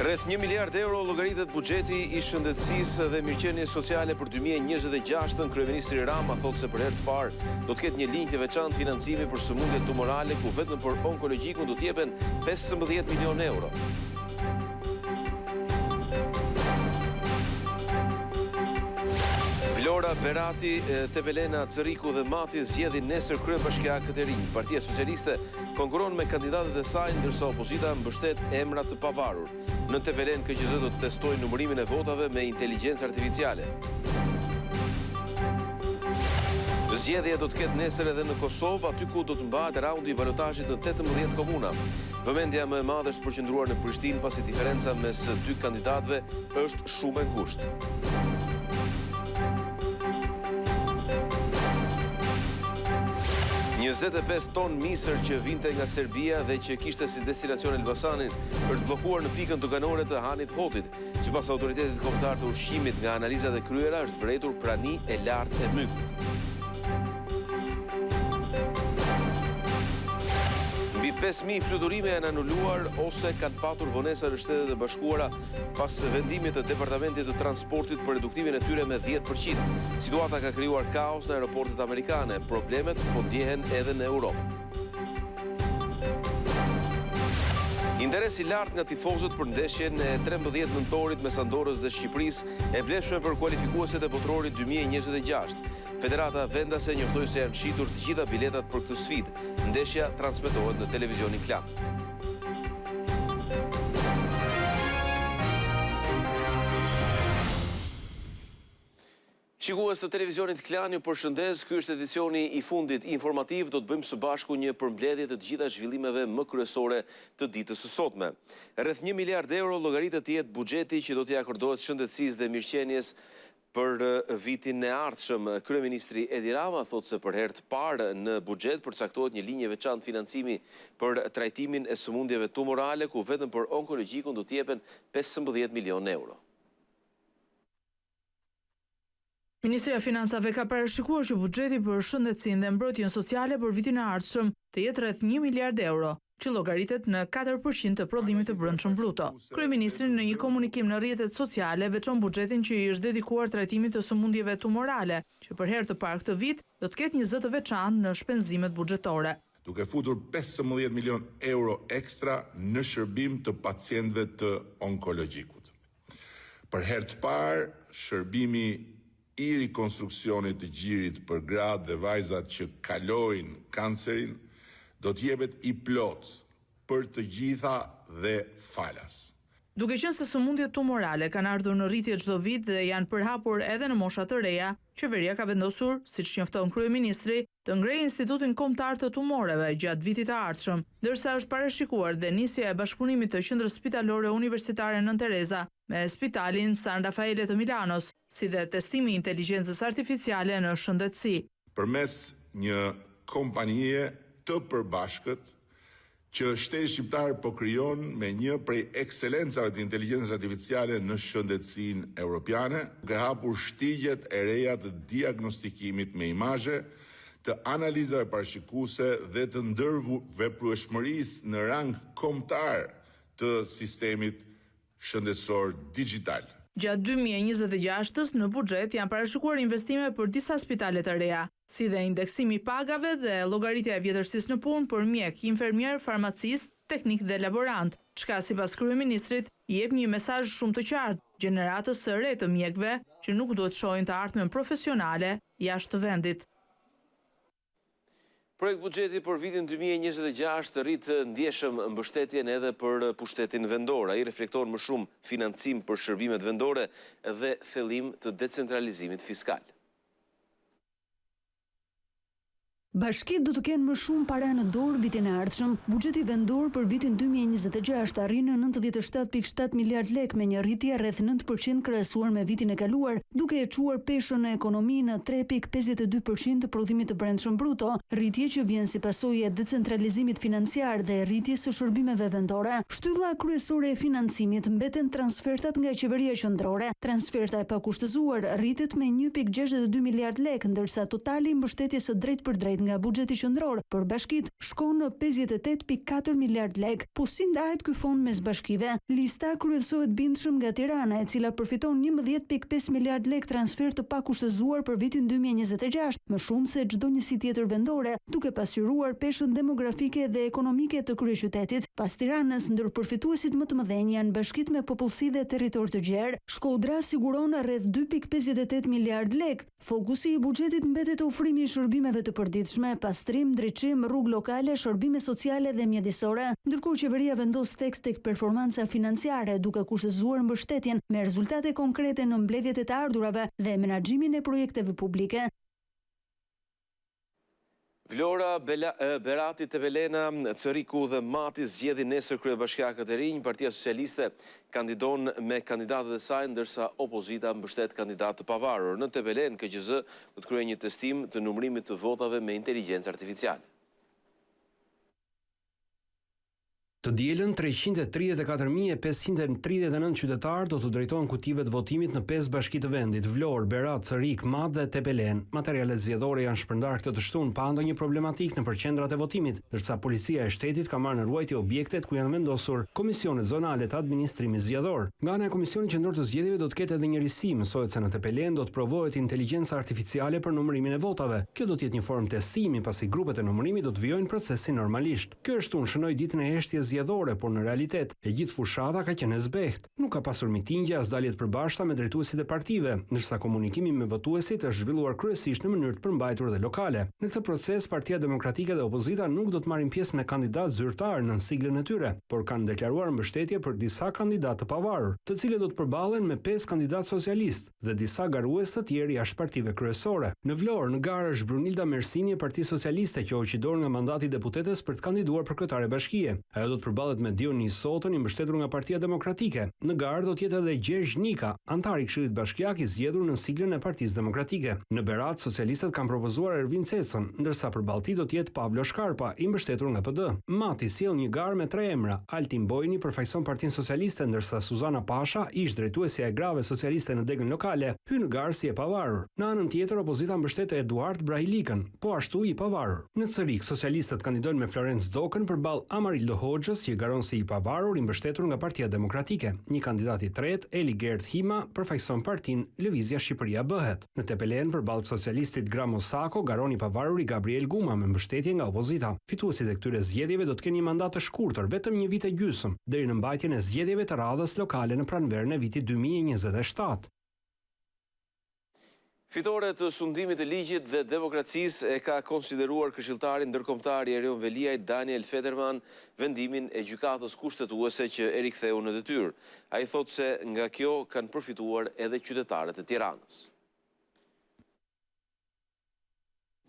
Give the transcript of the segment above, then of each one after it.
Rreth 1 miliard euro llogaritet buxheti i shëndetësisë dhe mirëqenies sociale për 2026-ën. Kryeministri Rama thotë se për herë të parë do të ketë një linjë të veçantë financimi për sëmundjet tumorale, ku vetëm për onkologjikun do të jepen 15 milion euro. Vlora Berati, Tepelena Cëriku dhe Mati zgjedhin nesër kryebashkiakët e rinj. Partia Socialiste konkuron me kandidatët e saj, ndërsa opozita mbështet emra të pavarur. Në Tepelen, KQZ do të testojë numërimin e votave me inteligjencë artificiale. Zgjedhja do të ketë nesër edhe në Kosovë, aty ku do të mbahet raundi i balotazhit në 18 komuna. Vëmendja më e madhe është përqendruar në Prishtinë, pasi diferenca mes dy kandidatëve është shumë e ngushtë. 25 ton misër që vinte nga Serbia dhe që kishte si destinacion Elbasanin është bllokuar në pikën doganore të Hanit Hotit. Sipas autoritetit kombëtar të ushqimit, nga analizat e kryera është vërejtur prani e lartë e mygut. Mbi 5.000 fluturime janë anuluar ose kanë patur vonesa në Shtetet e Bashkuara pas vendimit të Departamentit të Transportit për reduktimin e tyre me 10%. Situata ka krijuar kaos në aeroportet amerikane. Problemet po ndjehen edhe në Europë. Interes i lartë nga tifozët për ndeshjen e 13 nëntorit mes Andorrës dhe Shqipërisë, e vlefshme për kualifikuesit e botrorit 2026. Federata vendase njoftoi se janë shitur të gjitha biletat për këtë sfidë. Ndeshja transmetohet në televizionin Klan. Shikues të televizionit Klan, ju përshëndes. Ky është edicioni i fundit informativ. Do të bëjmë së bashku një përmbledhje të gjitha zhvillimeve më kryesore të ditës së sotme. Rreth 1 miliard euro llogaritet të jetë buxheti që do t'i akordohet shëndetësisë dhe mirëqenies për vitin e ardhshëm. Kryeministri Edi Rama thotë se për herë të parë në buxhet përcaktohet një linjë e veçantë financimi për trajtimin e sëmundjeve tumorale, ku vetëm për onkologjikun do të jepen 15 milion euro. Ministria e Financave ka parashikuar që buxheti për shëndetësinë dhe mbrojtjen sociale për vitin e ardhshëm të jetë rreth 1 miliard euro, që llogaritet në 4% të prodhimit të brendshëm bruto. Kryeministri në një komunikim në rrjetet sociale veçon buxhetin që i është dedikuar trajtimit të sëmundjeve tumorale, që për herë të parë këtë vit do të ketë një zë të veçantë në shpenzimet buxhetore. Duke futur 15 milion euro ekstra në shërbim të pacientëve të onkologjikut. Për herë të parë, shërbimi i rikonstruksionit të gjirit për gratë dhe vajzat që kalojnë kancerin do të jepet i plot për të gjitha dhe falas. Duke qenë se sëmundjet tumorale kanë ardhur në rritje çdo vit dhe janë përhapur edhe në mosha të reja, qeveria ka vendosur, siç njofton kryeministri, të ngrejë Institutin Kombëtar të Tumoreve gjatë vitit të ardhshëm, ndërsa është parashikuar dhe nisja e bashkëpunimit të Qendrës Spitalore Universitare Nën Tereza me Spitalin San Raffaele të Milanos, si dhe testimi i inteligjencës artificiale në shëndetësi. Përmes një kompanie të përbashkët që shteti shqiptar po krijon me një prej ekselencave të inteligjencës artificiale në shëndetësinë europiane, ka hapur shtigjet e reja të diagnostikimit me imazhe, të analizave parashikuese dhe të ndërveprueshmërisë në rang kombëtar të sistemit shëndetësor digital. Gjatë 2026-s në buxhet janë parashikuar investime për disa spitale të reja, si dhe indeksimi i pagave dhe llogaritja e vjetërsisë në punë për mjek, infermier, farmacist, teknik dhe laborant, çka sipas kryeministrit i jep një mesazh shumë të qartë gjeneratës së re të mjekëve që nuk duhet shohin të ardhmen profesionale jashtë vendit. Projekt buxheti për vitin 2026 rrit ndjeshëm mbështetjen edhe për pushtetin vendor. Ai reflekton më shumë financim për shërbimet vendore dhe thellim të decentralizimit fiskal. Bashkitë do të kenë më shumë para në dorë vitin e ardhshëm. Buxheti vendor për vitin 2026 arrin në 97.7 miliard lek me një rritje rreth 9% krahasuar me vitin e kaluar, duke e çuar peshën e ekonomisë në 3.52% të prodhimit të brendshëm bruto, rritje që vjen si pasojë e decentralizimit financiar dhe rritjes së shërbimeve vendore. Shtylla kryesore e financimit mbeten transfertat nga qeveria qendrore. Transferta e pakushtëzuar rritet me 1.62 miliard lek, ndërsa totali i mbështetjes së drejtë për drejtë nga buxheti qendror për bashkitë shkon në 58.4 miliard lek. Po si ndahet ky fond mes bashkive? Lista kryesohet bindshëm nga Tirana, e cila përfiton 11.5 miliard lek transfer të pakushtëzuar për vitin 2026, më shumë se çdo njësi tjetër vendore, duke pasqyruar peshën demografike dhe ekonomike të kryeqytetit. Pas Tiranës, ndër përfituesit më të mëdhenj janë bashkitë me popullsi dhe territor të gjerë. Shkodra siguron rreth 2.58 miliard lek. Fokusi i buxhetit mbetet ofrimi i shërbimeve të përditshme, pastrim, drejtësim, rrugë lokale, shërbime sociale dhe mjedisore, ndërkohë qeveria vendos theks tek performanca financiare, duke kushtëzuar mbështetjen me rezultate konkrete në mbledhjet e të ardhurave dhe menaxhimin e projekteve publike. Vlora, Berati, Tepelena, Cëriku dhe Mati zgjedhin nesër kryebashkiakët e rinj. Partia Socialiste kandidon me kandidatët e saj, ndërsa opozita mbështet kandidat të pavarur. Në Tepelen, KQZ do të kryejë një testim të numërimit të votave me inteligjencë artificiale. Të dielën 334.539 qytetarë do të drejtohen kutive të votimit në 5 bashki të vendit: Vlorë, Berat, Cërik, Madh dhe Tepelen. Materialet zgjedhore janë shpërndarë këtë të shtunë pa ndonjë problematik në qendrat e votimit, ndërsa policia e shtetit ka marrë në ruajtje objektet ku janë vendosur komisionet zonale të administrimit zgjedhor. Nga ana e Komisionit Qendror të Zgjedhjeve do të ketë edhe një risi, mësohet se në Tepelen do të provohet inteligjenca artificiale për numërimin e votave. Kjo do të jetë një formë testimi, pasi grupet e numërimit do të vijojnë procesin normalisht. Kjo shtunë shënoi ditën e heshtjes zgjedhore, por në realitet e gjithë fushata ka qenë e zbehtë. Nuk ka pasur mitingje as dalje të përbashkëta me drejtuesit e partive, ndërsa komunikimi me votuesit është zhvilluar kryesisht në mënyrë të përmbajtur dhe lokale. Në këtë proces, Partia Demokratike dhe opozita nuk do të marrin pjesë me kandidat zyrtar në siglën e tyre, por kanë deklaruar mbështetje për disa kandidatë të pavarur, të cilët do të përballen me 5 kandidatë socialistë dhe disa garues të tjerë jashtë partive kryesore. Në Vlorë, në garë është Brunilda Mersini e Partisë Socialiste, që hoqi dorë nga mandati deputetes për të kandiduar për kryetare bashkie. Ajo do të përballet me Dionis Sotën, i mbështetur nga Partia Demokratike. Në garë do të jetë edhe Gjergj Nika, antar i Këshillit Bashkiak i zgjedhur në siglën e Partisë Demokratike. Në Berat, socialistët kanë propozuar Ervin Cecën, ndërsa për Ballti do të jetë Pavlo Shkarpa, i mbështetur nga PD. Mati sjell një garë me 3 emra. Altin Bojni përfaqëson Partinë Socialiste, ndërsa Suzana Pasha, ish drejtuesja e grave socialiste në degën lokale, hyn në garë si e pavarur. Në anën tjetër, opozita mbështet Eduard Brahilikën, po ashtu i pavarur. Në Cërik, socialistët kandidojnë me Florenc Dokën përballë Amarildo Hoxhës, që garon si i pavarur, i mbështetur nga Partia Demokratike. Një kandidat i tretë, Eli Gerd Hima, përfaqëson Partinë Lëvizja Shqipëria Bëhet. Në Tepelen, përballë socialistit Gramo Sako, garon i pavaruri Gabriel Guma me mbështetje nga opozita. Fituesit e këtyre zgjedhjeve do të kenë një mandat të shkurtër, vetëm një vit e gjysmë, deri në mbajtjen e zgjedhjeve të radhës lokale në pranverën e vitit 2027. Fitore të sundimit të ligjit dhe demokracisë e ka konsideruar këshilltari ndërkombëtar i Erion Veliajt Daniel Fetterman vendimin e gjykatës kushtetuese që e riktheu në detyrë. Ai thotë se nga kjo kanë përfituar edhe qytetarët e Tiranës.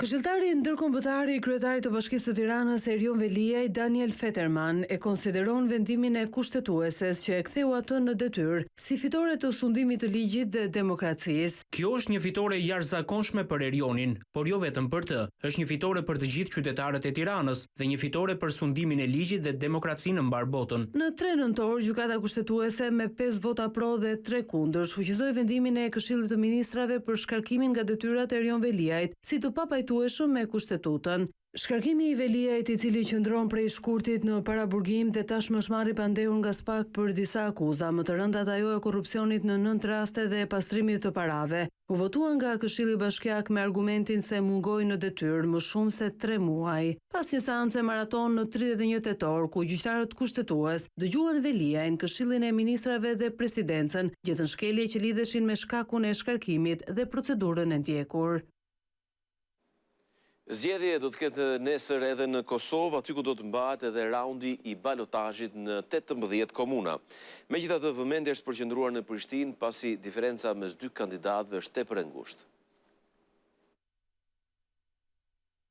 Këshilltari ndërkombëtar i kryetarit të Bashkisë së Tiranës Erion Veliaj Daniel Fetterman e konsideron vendimin e kushtetueses që e ktheu atë në detyrë si fitore të sundimit të ligjit dhe demokracisë. Kjo është një fitore jashtëzakonshme për Erionin, por jo vetëm për të. Është një fitore për të gjithë qytetarët e Tiranës dhe një fitore për sundimin e ligjit dhe demokracinë në mbar botën. Në 3 nëntor, gjykata kushtetuese me 5 vota pro dhe 3 kundër shfuqizoi vendimin e Këshillit të Ministrave për shkarkimin nga detyrat e Erion Veliajt si të papajtueshëm me kushtetutën. Shkarkimi i Veliajt, i cili qëndron prej shkurtit në paraburgim dhe tashmë është marrë i pandehur nga SPAK për disa akuza, më të rëndat ajo e korrupsionit në 9 raste dhe pastrimit të parave, u votuan nga Këshilli Bashkiak me argumentin se mungoi në detyrë më shumë se 3 muaj. Pas një seance maraton në 31 tetor, ku gjyqtarët kushtetues dëgjuan Veliajin, Këshillin e Ministrave dhe Presidencën, gjetën shkelje që lidheshin me shkakun e shkarkimit dhe procedurën e ndjekur. Zgjedhje do të ketë nesër edhe në Kosovë, aty ku do të mbahet edhe raundi i balotazhit në 18 komuna. Megjithatë, vëmendja është përqendruar në Prishtinë, pasi diferenca mes 2 kandidatëve është tepër e ngushtë.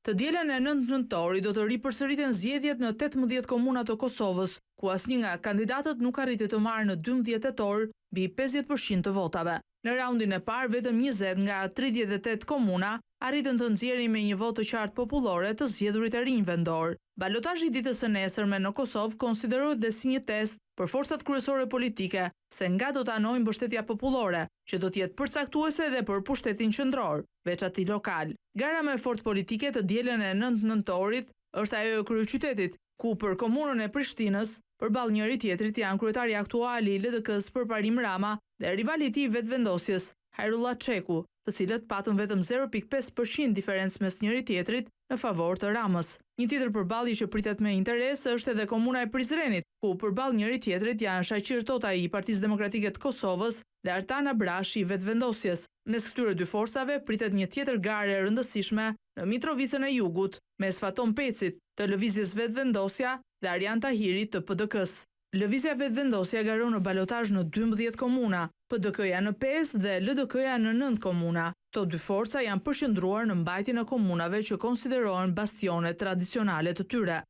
Të dielën e 9 nëntori do të ripërsëriten zgjedhjet në 18 komuna të Kosovës, ku asnjë nga kandidatët nuk arriti të marrë në 12 tetor mbi 50% të votave. Në raundin e parë, vetëm 20 nga 38 komuna arritën të nxjerrin me një votë të qartë popullore të zgjedhurit e rinj vendor. Balotazhi i ditës së nesërme në Kosovë konsiderohet dhe si një test për forcat kryesore politike se nga do të anojnë mbështetja popullore, që do t'jetë përcaktuese edhe për pushtetin qendror, veç atij lokal. Gara më e fortë politike të dielën e 9 nëntorit është ajo e kryeqytetit, ku për komunën e Prishtinës, përballë njëri tjetrit janë kryetari aktuali i LDK-s Përparim Rama dhe rivali i tij vetëvendosjes, Hajrullah Çeku, të cilët patën vetëm 0.5% diferencë mes njëri tjetrit në favor të Ramës. Një tjetër përballje që pritet me interes është edhe komuna e Prizrenit, ku përballë njëri tjetrit janë Shaqir Totaj i Partisë Demokratike të Kosovës dhe Artana Brashi i vetëvendosjes. Mes këtyre dy forcave pritet një tjetër garë e rëndësishme në Mitrovicën e Jugut, mes Faton Pecit të lëvizjes vetëvendosja dhe Arjan Tahiri të PDK-s. Lëvizja vetëvendosja garon në balotazh në 12 komuna, PDK-ja në 5 dhe LDK-ja në 9 komuna. Këto dy forca janë përqendruar në mbajtjen e komunave që konsiderohen bastione tradicionale të tyre.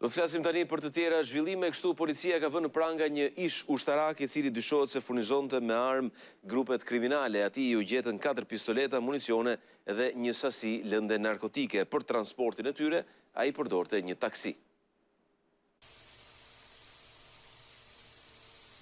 Do të flasim tani për të tjera zhvillime. Kështu policia ka vënë në pranga një ish ushtarak i cili dyshohet se furnizonte me armë grupet kriminale. Atij u gjetën 4 pistoleta, municione dhe një sasi lënde narkotike. Për transportin e tyre, ai përdorte një taksi.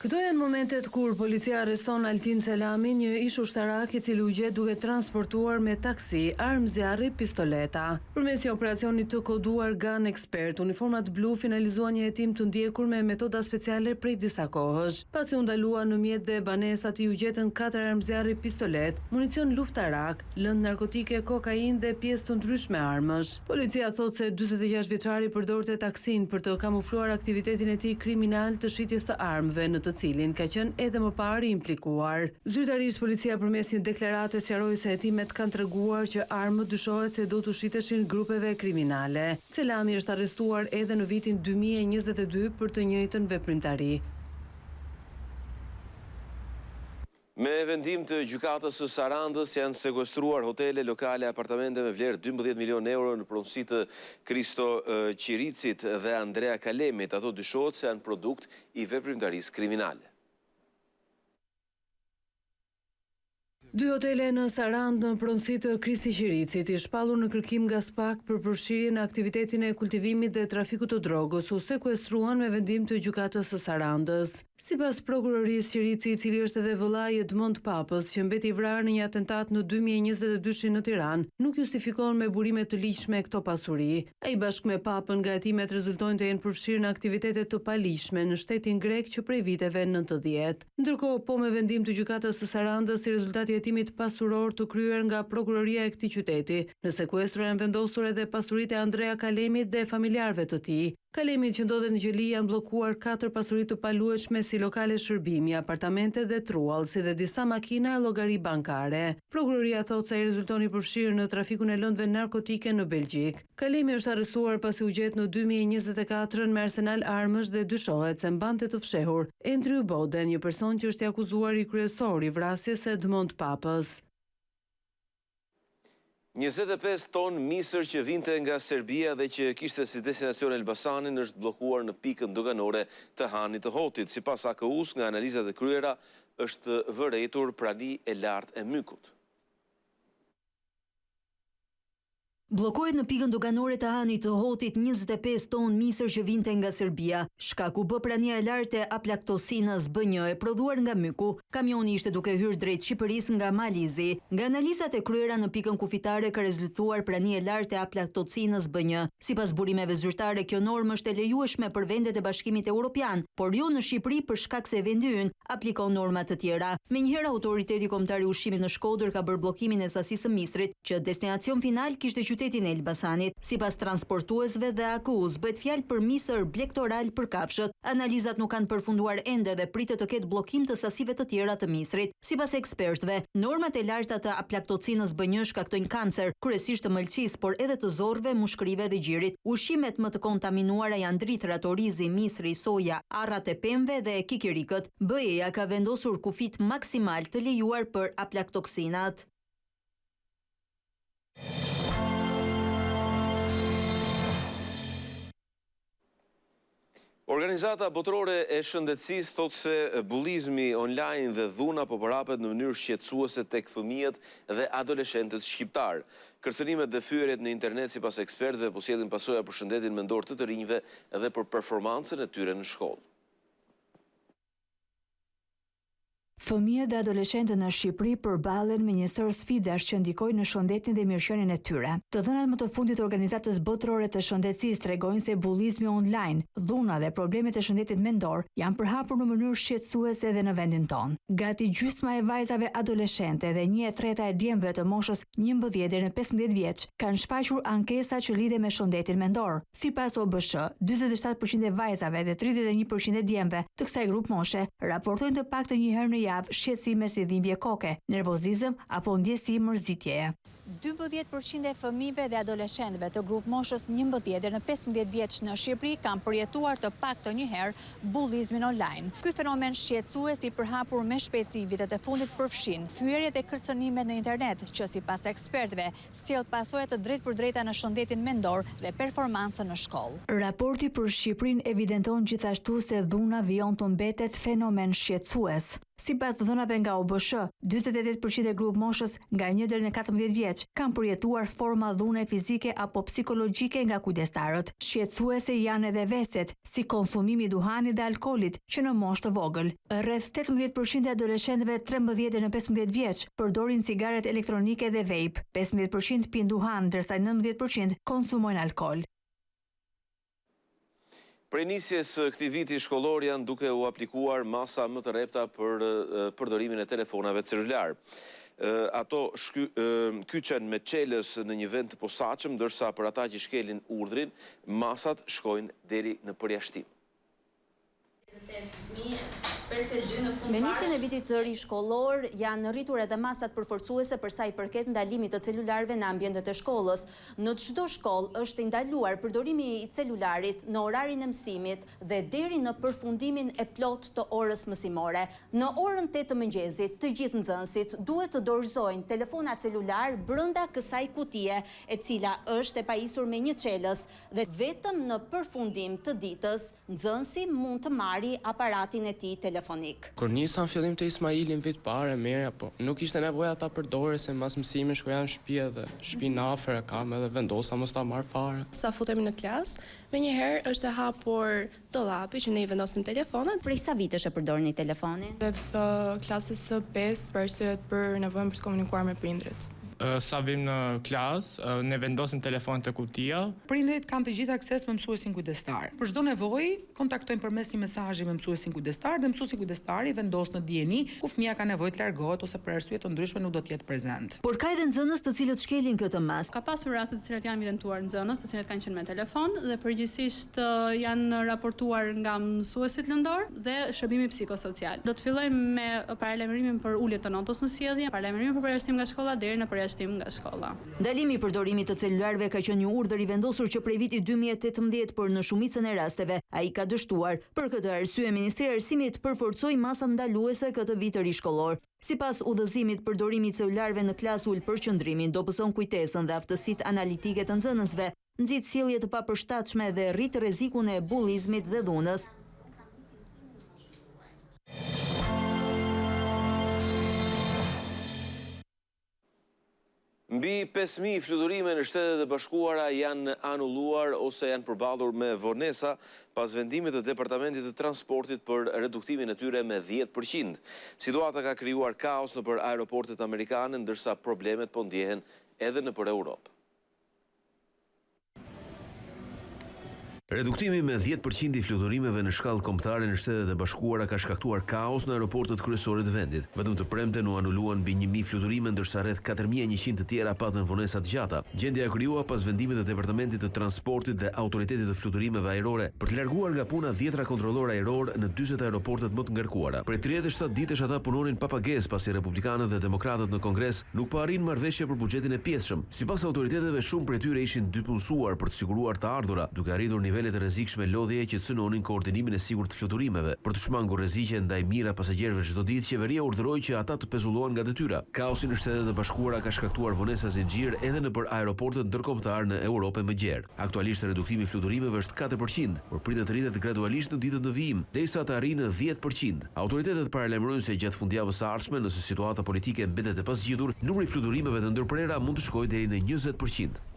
Këto janë momentet kur policia arreston Altin Selamin, një ish ushtarak i cili u gjet duke transportuar me taksi, armë zjarri, pistoleta. Përmes një operacioni të koduar Gun Expert, uniformat blu finalizuan një hetim të ndjekur me metoda speciale prej disa kohësh. Pasi u ndalua në mjet dhe banesat i u gjetën 4 armë zjarri, pistolet, municion luftarak, lëndë narkotike, kokainë dhe pjesë të ndryshme armësh. Policia thot se 46 vjeçari përdorte taksin për të kamufluar aktivitetin e tij kriminal të shitjes së armëve në të cilin ka qenë edhe më parë implikuar. Zyrtarisht policia përmes një deklarate sqaroi se hetimet kanë treguar që armët dyshohet se do të shiteshin grupeve kriminale. Selami është arrestuar edhe në vitin 2022 për të njëjtën veprimtari. Me vendim të gjykatës së Sarandës janë sekuestruar hotele, lokale, apartamente me vlerë 12 milion euro në pronësi të Kristo Qiricit dhe Andrea Kalemit. Ato dyshohet se janë produkt i veprimtarisë kriminale. 2 hotele në Sarandë në pronësi të Kristi Qiricit i shpallur në kërkim nga SPAK për përfshirjen në aktivitetin e kultivimit dhe trafikut të drogës u sekuestruan me vendim të gjykatës së Sarandës. Sipas prokurorisë Qirici, i cili është edhe vëllai i Edmond Papës, që mbeti i vrarë në një atentat në 2022 në Tiranë, nuk justifikon me burime të ligjshme këto pasuri. Ai bashkë me Papën nga hetimet rezultojnë të jenë përfshirë në aktivitete të paligjshme në shtetin grek që prej viteve 90. Ndërkohë, po me vendim të gjykatës së Sarandës, si rezultati i hetimit pasuror të kryer nga prokuroria e këtij qyteti, në sekuestro janë vendosur edhe pasuritë e Andrea Kalemit dhe familjarëve të tij. Kalemit që ndodhet në Gjeli janë bllokuar 4 pasuri të palueshme si lokale shërbimi, apartamente dhe truall, si dhe disa makina e llogari bankare. Prokuroria thotë se ai rezultoni përfshirë në trafikun e lëndëve narkotike në Belgjik. Kalemi është arrestuar pasi u gjet në 2024 me arsenal armësh dhe dyshohet se mbante të fshehur Andrew Boden, një person që është i akuzuar i kryesor i vrasjes së Edmond Papës. 25 ton misër që vinte nga Serbia dhe që kishte si destinacion Elbasanin është bllokuar në pikën doganore të Hanit të Hotit. Sipas AKU-s, nga analizat e kryera, është vërejtur prani e lartë e mykut. Bllokohet në pikën doganore të Hanit të Hotit 25 ton misër që vinte nga Serbia. Shkaku bë prania e lartë e aplaktosinës B1 e prodhuar nga myku. Kamioni ishte duke hyrë drejt Shqipërisë nga Malizi. Nga analizat e kryera në pikën kufitare ka rezultuar prania e lartë e aplaktosinës B1. Sipas burimeve zyrtare, kjo normë është e lejueshme për vendet e Bashkimit Evropian, por jo në Shqipëri për shkak se vendi ynë aplikon norma të tjera. Menjëherë autoriteti kombëtar i ushqimit në Shkodër ka bërë bllokimin e sasisë së misrit, që destinacion final kishte qytetin e Elbasanit. Sipas transportuesve dhe AKU-s, bëhet fjalë për misër blektoral për kafshët. Analizat nuk kanë përfunduar ende dhe pritet të ketë bllokim të sasive të tjera të misrit. Sipas ekspertëve, normat e larta të aplaktocinës B1 shkaktojnë kancer, kryesisht të mëlçisë, por edhe të zorrëve, mushkërive dhe gjirit. Ushqimet më të kontaminuara janë drithrat, orizi, misri, soja, arrat e pemëve dhe kikirikët. BE-ja ka vendosur kufit maksimal të lejuar për aplaktoksinat. Organizata botërore e shëndetësisë thotë se bullizmi online dhe dhuna po përhapet në mënyrë shqetësuese tek fëmijët dhe adoleshentët shqiptar. Kërcënimet dhe fyerjet në internet sipas ekspertëve po sjellin pasoja për shëndetin mendor të rinjve dhe për performancën e tyre në shkollë. Fëmijët dhe adoleshentët në Shqipëri përballen me një sër sfidash që ndikojnë në shëndetin dhe mirëqenien e tyre. Të dhënat më të fundit të Organizatës Botërore të Shëndetësisë tregojnë se bullizmi online, dhuna dhe problemet e shëndetit mendor janë përhapur në mënyrë shqetësuese edhe në vendin tonë. Gati gjysma e vajzave adoleshente dhe 1/3 e djemve të moshës 11 deri në 15 vjeç kanë shfaqur ankesa që lidhen me shëndetin mendor. Sipas OBSH, 47% e vajzave dhe 31% e djemve të kësaj grup moshe raportojnë të paktën një herë në shqetësime si dhimbje koke, nervozizëm apo ndjesi mërzitjeje. 12% e fëmijëve dhe adoleshentëve të grup moshës 11 deri në 15 vjeç në Shqipëri kanë përjetuar të paktën një herë bullizmin online. Ky fenomen shqetësues i përhapur me shpejtësi vitet e fundit përfshin fyerjet e kërcënimet në internet, që sipas ekspertëve sjell pasoja të drejtpërdrejta në shëndetin mendor dhe performancën në shkollë. Raporti për Shqipërinë evidenton gjithashtu se dhuna vijon të mbetet fenomen shqetësues. Sipas dhënave nga OBSH, 48% e grup moshës nga 1 deri në 14 vjeç kanë përjetuar forma dhune fizike apo psikologjike nga kujdestarët. Shqetësuese janë edhe veset, si konsumimi i duhanit dhe alkoolit, që në moshë të vogël. Rreth 18% e adoleshentëve 13 deri në 15 vjeç përdorin cigaret elektronike dhe vape. 15% pin duhan, ndërsa 19% konsumojnë alkool. Prej nisjes këtij viti shkollor janë duke u aplikuar masa më të rrepta për përdorimin e telefonave celular. Ato kyçen me çelës në një vend të posaçëm, ndërsa për ata që shkelin urdhrin, masat shkojnë deri në përjashtim. Me nisjen e vitit të ri shkollor janë rritur edhe masat përforcuese për sa i përket ndalimit të celularëve në ambientet e shkollës. Në çdo shkollë është ndaluar përdorimi i celularit në orarin e mësimit dhe deri në përfundimin e plot të orës mësimore. Në orën 8 të mëngjesit, të gjithë nxënësit duhet të dorëzojnë telefona celular brenda kësaj kutie, e cila është e pajisur me një çelës, dhe vetëm në përfundim të ditës nxënësi mund të marrë aparatin e tij telefonik. Kur nisa në fillim të Ismailin vit parë merja, po nuk ishte nevojë ata përdore se mas mësimit shkoja në shtëpi dhe shtëpinë afër e kam edhe vendosa mos ta marr fare. Sa futemi në klasë, menjëherë është e hapur dollapi që ne i vendosim telefonat. Prej sa vitesh e përdorni telefonin? Rreth klasës së 5 për nevojën për të komunikuar me prindrit. Sa vim në klasë, ne vendosim telefonin të kutia. Prindrit kanë të gjithë akses me mësuesin kujdestar. Për çdo nevojë, kontaktojnë përmes një mesazhi me mësuesin kujdestar dhe mësuesi kujdestari vendos në dieni ku fëmia ka nevojë të largohet ose për arsye të ndryshme nuk do të jetë prezant. Por ka edhe nxënës të cilët shkelin këtë mas. Ka pasur raste të cilat janë evidentuar nxënës, të cilat kanë qenë me telefon dhe përgjithsisht janë raportuar nga mësuesit lëndor dhe shërbimi psikosocial. Do të fillojmë me paralajmërimin për ulje të notës në sjellje, paralajmërimin për përjashtim nga shkolla deri në përjashtim nga shkolla. Ndalimi i përdorimit të celularëve ka qenë një urdhër i vendosur që prej vitit 2018, por në shumicën e rasteve ai ka dështuar. Për këtë arsye, Ministria e Arsimit përforcoi masat ndaluese këtë vit të ri shkollor. Sipas udhëzimit, përdorimi i celularëve në klasë ul përqendrimin, dobëson kujtesën dhe aftësitë analitike të nxënësve, nxit sjellje të papërshtatshme dhe rrit rrezikun e bullizmit dhe dhunës. Mbi 5.000 fluturime në Shtetet e Bashkuara janë anulluar ose janë përballur me vonesa pas vendimit të Departamentit të Transportit për reduktimin e tyre me 10%. Situata ka krijuar kaos nëpër aeroportet amerikane, ndërsa problemet po ndjehen edhe nëpër Europë. Reduktimi me 10% i fluturimeve në shkallë kombëtare në Shtetet e Bashkuara ka shkaktuar kaos në aeroportet kryesore të vendit. Vetëm të premten u anuluan mbi 1.000 fluturime, ndërsa rreth 4.100 të tjera patën vonesa të gjata. Gjendja e krijuar pas vendimit të Departamentit të Transportit dhe Autoritetit të Fluturimeve Ajrore për të larguar nga puna 10 kontrollor ajror në 40 aeroportet më të ngarkuara. Prej 37 ditësh ata punonin pa pagesë pasi republikanët dhe demokratët në Kongres nuk po arrin marrëveshje për buxhetin e pjesshëm. Sipas autoriteteve, shumë prej tyre ishin dypunësuar për të siguruar të ardhurat, duke arritur nivel nivele të rrezikshme lodhjeje që cënonin koordinimin e sigurt të fluturimeve. Për të shmangur rreziqe ndaj mijëra pasagerëve çdo ditë, qeveria urdhëroi që ata të pezullohen nga detyra. Kaosi në Shtetet e Bashkuara ka shkaktuar vonesa zinxhir edhe nëpër aeroportet ndërkombëtar në Europë më gjerë. Aktualisht rreduktimi i fluturimeve është 4%, por pritet të rritet gradualisht në ditët në vijim, derisa të arrijë në 10%. Autoritetet paralajmërojnë se gjatë fundjavës së ardhshme, nëse situata politike mbetet e pasgjitur, numri i fluturimeve të ndërprera mund të shkojë deri në 20%.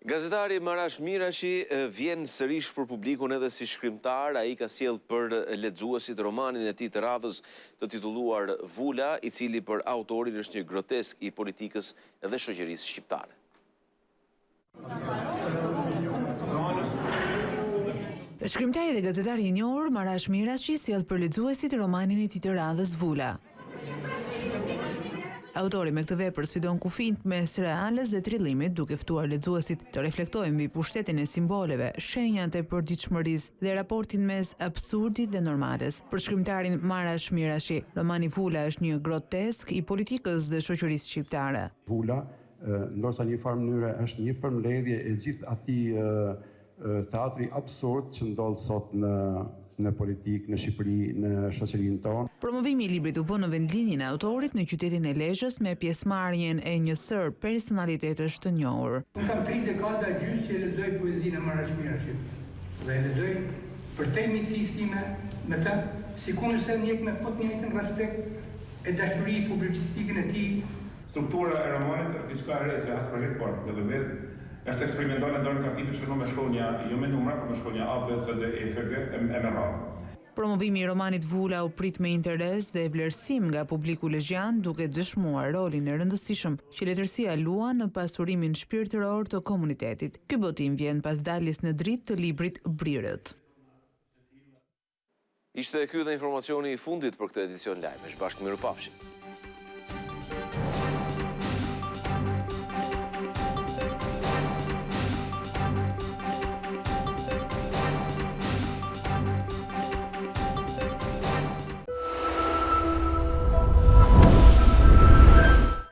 Gazetari Marash Mirashi vjen sërish për publikun edhe si shkrimtar. Ai ka sjell për lexuesit romanin e tij të radhës të titulluar Vula, i cili për autorin është një grotesk i politikës dhe shoqërisë shqiptare. Shkrimtari dhe gazetari i njohur Marash Mirashi sjell për lexuesit romanin e tij të radhës Vula. Autori me këtë vepër sfidon kufijt mes reales dhe trillimit, duke ftuar lexuesit të reflektojnë mbi pushtetin e simboleve, shenjat e përditshmërisë dhe raportin mes absurdit dhe normales. Për shkrimtarin Marash Mirashi, romani Vula është një grotesk i politikës dhe shoqërisë shqiptare. Vula, ndoshta një farë mënyre është një përmbledhje e gjithë atij teatri absurd që ndodh sot në politikë, në Shqipëri, në shoqërinë tonë. Promovimi i librit u bë në vendlinjen e autorit në qytetin e Lezhës me pjesëmarrjen e një sër personalitetesh të njohur. Unë kam 3 dekada gjysmë që lexoj poezinë e Marash Mirashit. Dhe e lexoj për te miqësisë time me të, sikur se ndjek me po të njëjtin respekt e dashuri publicistikën e tij. Struktura e romanit është diçka e re, se as për herë parë, edhe vetë është eksperimentuar në ndonjë kapitull që me shkronja, jo me numra, por me shkronja A, B, C, D, E, F, G, e me radhë. Promovimi i romanit Vula u prit me interes dhe vlerësim nga publiku lezhjan, duke dëshmuar rolin e rëndësishëm që letërsia luan në pasurimin shpirtëror të komunitetit. Ky botim vjen pas daljes në dritë të librit Brirët. Ishte ky dhe informacioni i fundit për këtë edicion lajmesh. Bashkë mirupafshim.